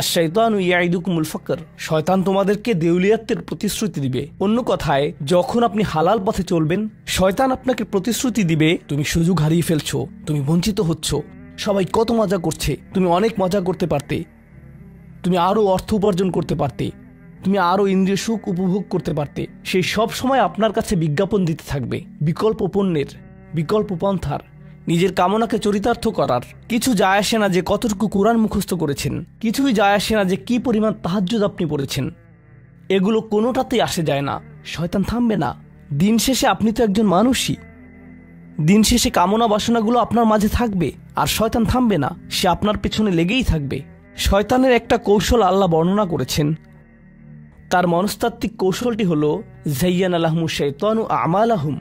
আশ-শাইতানু ইয়াইদুকুমুল ফাকর, শয়তান তোমাদেরকে দেউলিয়াত্বের প্রতিশ্রুতি দিবে। অন্য কথায়, যখন আপনি হালাল পথে চলবেন, শয়তান আপনাকে প্রতিশ্রুতি দিবে তুমি সুযোগ হারিয়ে ফেলছো, তুমি বঞ্চিত হচ্ছ, সবাই কত মজা করছে, তুমি অনেক মজা করতে পারতে, তুমি আরও অর্থ উপার্জন করতে পারতে, তুমি আরও ইন্দ্রিয় সুখ উপভোগ করতে পারতে। সেই সব সময় আপনার কাছে বিজ্ঞাপন দিতে থাকবে বিকল্প পণ্যের, বিকল্প পন্থার, নিজের কামনাকে চরিতার্থ করার। কিছু যায় আসে না যে কতটুকু কোরআন মুখস্থ করেছেন, কিছুই যায় আসে না যে কি পরিমাণ তাহাজ্জুদ আপনি পড়েছেন, এগুলো কোনোটাতেই আসে যায় না। শয়তান থামবে না। দিন শেষে আপনি তো একজন মানুষই, দিন শেষে কামনা বাসনাগুলো আপনার মাঝে থাকবে, আর শয়তান থামবে না, সে আপনার পেছনে লেগেই থাকবে। শয়তানের একটা কৌশল আল্লাহ বর্ণনা করেছেন। তার মনস্তাত্ত্বিক কৌশলটি হল যায়্যানা লাহুমুশ শাইতানু আমালাহুম।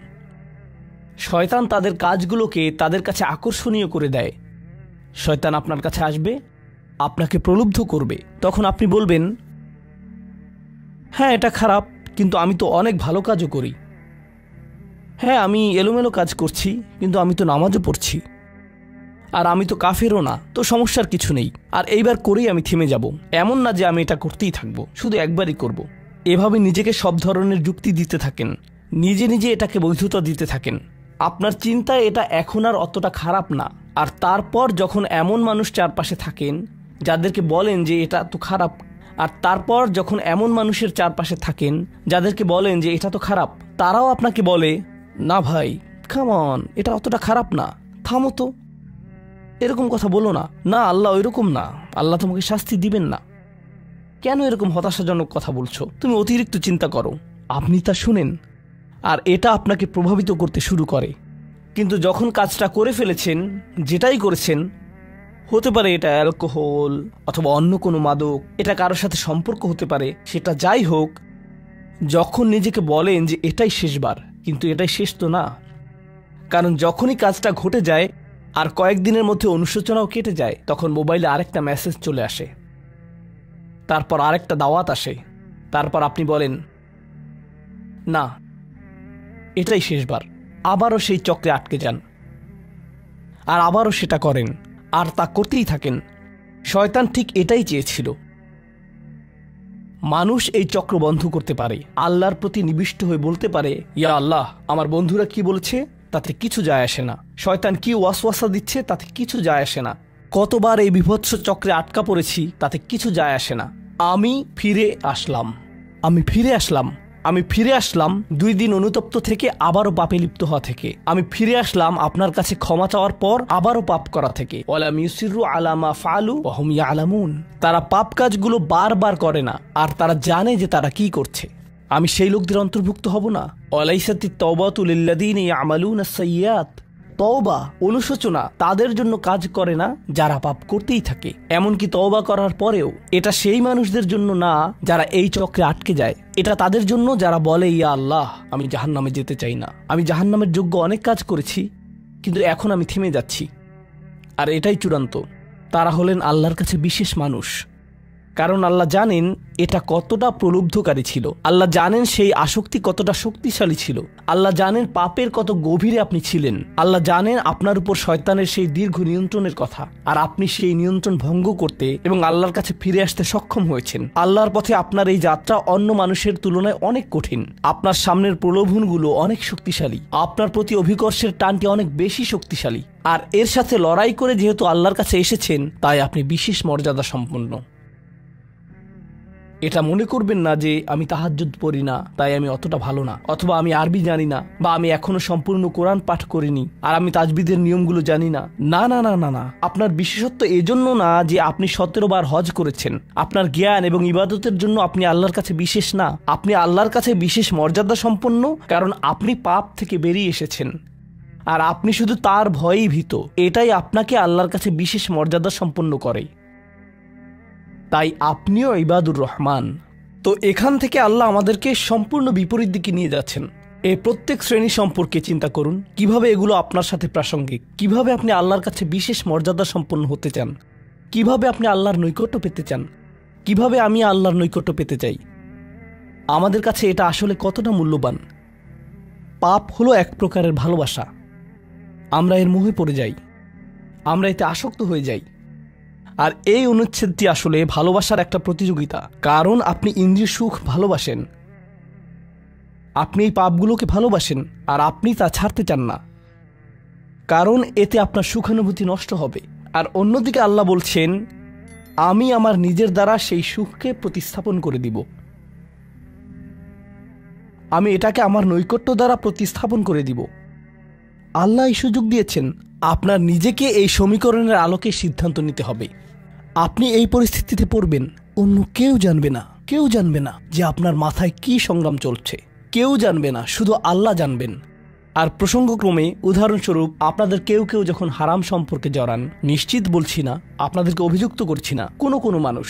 শয়তান তাদের কাজগুলোকে তাদের কাছে আকর্ষণীয় করে দেয়। শয়তান আপনার কাছে আসবে, আপনাকে প্রলুব্ধ করবে। তখন আপনি বলবেন, হ্যাঁ এটা খারাপ, কিন্তু আমি তো অনেক ভালো কাজও করি। হ্যাঁ আমি এলোমেলো কাজ করছি, কিন্তু আমি তো নামাজও পড়ছি। আর আমি তো কাফেরও না, তো সমস্যার কিছু নেই। আর এইবার করেই আমি থেমে যাব, এমন না যে আমি এটা করতেই থাকবো, শুধু একবারই করব। এভাবে নিজেকে সব ধরনের যুক্তি দিতে থাকেন, নিজে নিজে এটাকে বৈধতা দিতে থাকেন। আপনার চিন্তায় এটা এখন আর অতটা খারাপ না। আর তারপর যখন এমন মানুষ চারপাশে থাকেন যাদেরকে বলেন যে এটা তো খারাপ, আর তারপর যখন এমন মানুষের চারপাশে থাকেন যাদেরকে বলেন যে এটা তো খারাপ, তারাও আপনাকে বলে, না ভাই কাম অন, এটা অতটা খারাপ না, থামো তো, এরকম কথা বলো না, না আল্লাহ ওইরকম না, আল্লাহ তোমাকে শাস্তি দিবেন না, কেন এরকম হতাশাজনক কথা বলছো, তুমি অতিরিক্ত চিন্তা করো। আপনি তা শুনেন, আর এটা আপনাকে প্রভাবিত করতে শুরু করে। কিন্তু যখন কাজটা করে ফেলেছেন, যেটাই করেছেন, হতে পারে এটা অ্যালকোহল অথবা অন্য কোনো মাদক, এটা কারোর সাথে সম্পর্ক হতে পারে, সেটা যাই হোক, যখন নিজেকে বলেন যে এটাই শেষবার, কিন্তু এটাই শেষ তো না। কারণ যখনই কাজটা ঘটে যায় আর কয়েকদিনের মধ্যে অনুশোচনাও কেটে যায়, তখন মোবাইলে আরেকটা মেসেজ চলে আসে, তারপর আরেকটা দাওয়াত আসে, তারপর আপনি বলেন না এটাই শেষবার, আবারও সেই চক্রে আটকে যান, আর আবারও সেটা করেন, আর তা করতেই থাকেন। শয়তান ঠিক এটাই চেয়েছিল। মানুষ এই চক্র বন্ধ করতে পারে, আল্লাহর প্রতি নিবিষ্ট হয়ে বলতে পারে, ইয়া আল্লাহ, আমার বন্ধুরা কি বলেছে তাতে কিছু যায় আসে না, শয়তান কি ওয়াসওয়াসা দিচ্ছে তাতে কিছু যায় আসে না, কতবার এই বিভৎস চক্রে আটকা পড়েছি তাতে কিছু যায় আসে না। আমি ফিরে আসলাম, আমি ফিরে আসলাম, আমি ফিরে আসলাম 2 দিন অনুতপ্ত থেকে আবারও পাপে লিপ্ত হওয়া থেকে। আমি ফিরে আসলাম আপনার কাছে ক্ষমা চাওয়ার পর আবারও পাপ করা থেকে। ওয়ালাম ইউসিরু আলা মা ফাআলু ওয়া হুম ইয়ালামুন। তারা পাপ কাজগুলো বারবার করে না, আর তারা জানে যে তারা কি করছে। আমি সেই লোকদের অন্তর্ভুক্ত হব না? ওয়ালাইসাতিত তাওবাতু লিল্লাযিনা ইয়ামালুনাস সাইয়্যাত। তওবা, অনুশোচনা তাদের জন্য কাজ করে না যারা পাপ করতেই থাকে। এমনকি তওবা করার পরেও এটা সেই মানুষদের জন্য না যারা এই চক্রে আটকে যায়। এটা তাদের জন্য যারা বলে, ইয়া আল্লাহ, আমি জাহান্নামে যেতে চাই না, আমি জাহান্নামের যোগ্য অনেক কাজ করেছি, কিন্তু এখন আমি থেমে যাচ্ছি। আর এটাই চূড়ান্ত। তারা হলেন আল্লাহর কাছে বিশেষ মানুষ, কারণ আল্লাহ জানেন এটা কতটা প্রলুব্ধকারী ছিল, আল্লাহ জানেন সেই আসক্তি কতটা শক্তিশালী ছিল, আল্লাহ জানেন পাপের কত গভীরে আপনি ছিলেন, আল্লাহ জানেন আপনার উপর শয়তানের সেই দীর্ঘ নিয়ন্ত্রণের কথা, আর আপনি সেই নিয়ন্ত্রণ ভঙ্গ করতে এবং আল্লাহর কাছে ফিরে আসতে সক্ষম হয়েছেন। আল্লাহর পথে আপনার এই যাত্রা অন্য মানুষের তুলনায় অনেক কঠিন। আপনার সামনের প্রলোভনগুলো অনেক শক্তিশালী, আপনার প্রতি অভিকর্ষের টানটি অনেক বেশি শক্তিশালী, আর এর সাথে লড়াই করে যেহেতু আল্লাহর কাছে এসেছেন, তাই আপনি বিশেষ মর্যাদা সম্পন্ন। এটা মনে করবেন না যে আমি তাহাজ্জুদ পড়ি না তাই আমি অতটা ভালো না, অথবা আমি আরবি জানি না, বা আমি এখনো সম্পূর্ণ কোরআন পাঠ করিনি, আর আমি তাজবিদের নিয়মগুলো জানি না। না না না না না, আপনার বিশেষত্ব এজন্য না যে আপনি 17 বার হজ করেছেন। আপনার জ্ঞান এবং ইবাদতের জন্য আপনি আল্লাহর কাছে বিশেষ না, আপনি আল্লাহর কাছে বিশেষ মর্যাদা সম্পন্ন, কারণ আপনি পাপ থেকে বেরিয়ে এসেছেন, আর আপনি শুধু তার ভয়েই ভীত। এটাই আপনাকে আল্লাহর কাছে বিশেষ মর্যাদা সম্পন্ন করে। তাই আপনিও ইবাদুর রহমান। তো এখান থেকে আল্লাহ আমাদেরকে সম্পূর্ণ বিপরীত দিকে নিয়ে যাচ্ছেন। এই প্রত্যেক শ্রেণী সম্পর্কে চিন্তা করুন, কিভাবে এগুলো আপনার সাথে প্রাসঙ্গিক, কিভাবে আপনি আল্লাহর কাছে বিশেষ মর্যাদা সম্পন্ন হতে চান, কিভাবে আপনি আল্লাহর নৈকট্য পেতে চান, কিভাবে আমি আল্লাহর নৈকট্য পেতে চাই। আমাদের কাছে এটা আসলে কতটা মূল্যবান। পাপ হলো এক প্রকারের ভালোবাসা। আমরা এর মোহে পড়ে যাই, আমরা এতে আসক্ত হয়ে যাই, আর এই অনুচ্ছেদটি আসলে ভালোবাসার একটা প্রতিযোগিতা, কারণ আপনি ইন্দ্রিয় সুখ ভালোবাসেন, আপনি এই পাপগুলোকে ভালোবাসেন, আর আপনি তা ছাড়তে চান না, কারণ এতে আপনার সুখানুভূতি নষ্ট হবে। আর অন্যদিকে আল্লাহ বলছেন, আমি আমার নিজের দ্বারা সেই সুখকে প্রতিস্থাপন করে দিব, আমি এটাকে আমার নৈকট্য দ্বারা প্রতিস্থাপন করে দিব। আল্লাহ এই সুযোগ দিয়েছেন, আপনার নিজেকে এই সমীকরণের আলোকে সিদ্ধান্ত নিতে হবে। আপনি এই পরিস্থিতিতে পড়বেন, অন্য কেউ জানবে না, কেউ জানবে না যে আপনার মাথায় কি সংগ্রাম চলছে, কেউ জানবে না, শুধু আল্লাহ জানবেন। আর প্রসঙ্গক্রমে উদাহরণস্বরূপ আপনাদের কেউ কেউ যখন হারাম সম্পর্কে জড়ান, নিশ্চিত বলছি না, আপনাদেরকে অভিযুক্ত করছি না, কোনো মানুষ,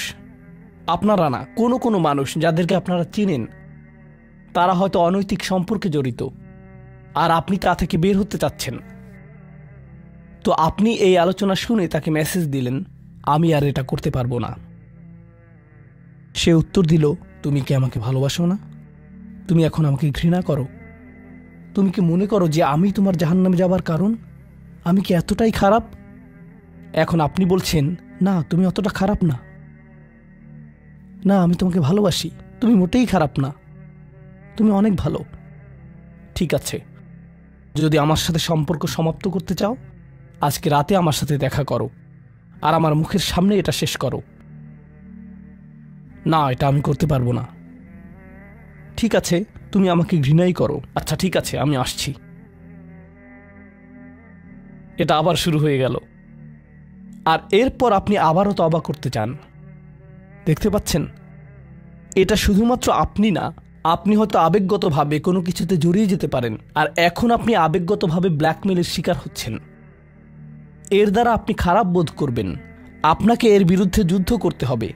আপনারা না, কোনো মানুষ যাদেরকে আপনারা চিনেন, তারা হয়তো অনৈতিক সম্পর্কে জড়িত, আর আপনি তা থেকে বের হতে চাচ্ছেন। তো আপনি এই আলোচনা শুনে তাকে মেসেজ দিলেন, আমি আর এটা করতে পারবো না। সে উত্তর দিল, তুমি কি আমাকে ভালোবাসো না? তুমি এখন আমাকে ঘৃণা করো? তুমি কি মনে করো যে আমি তোমার জাহান্নামে যাবার কারণ? আমি কি এতটাই খারাপ? এখন আপনি বলছেন, না তুমি অতটা খারাপ না, না আমি তোমাকে ভালোবাসি, তুমি মোটেই খারাপ না, তুমি অনেক ভালো। ঠিক আছে, যদি আমার সাথে সম্পর্ক সমাপ্ত করতে চাও, আজকে রাতে আমার সাথে দেখা করো, আর আমার মুখের সামনে এটা শেষ করো। না, এটা আমি করতে পারবো না। ঠিক আছে, তুমি আমাকে ঘৃণাই করো, আচ্ছা ঠিক আছে, আমি আসছি। এটা আবার শুরু হয়ে গেল, আর এরপর আপনি আবারও তওবা করতে চান। দেখতে পাচ্ছেন, এটা শুধুমাত্র আপনি না, আপনি হয়তো আবেগগতভাবে কোনো কিছুতে জড়িয়ে যেতে পারেন, আর এখন আপনি আবেগগতভাবে ব্ল্যাকমেলের শিকার হচ্ছেন। এর দ্বারা আপনি খারাপ বোধ করবেন, আপনাকে এর বিরুদ্ধে যুদ্ধ করতে হবে।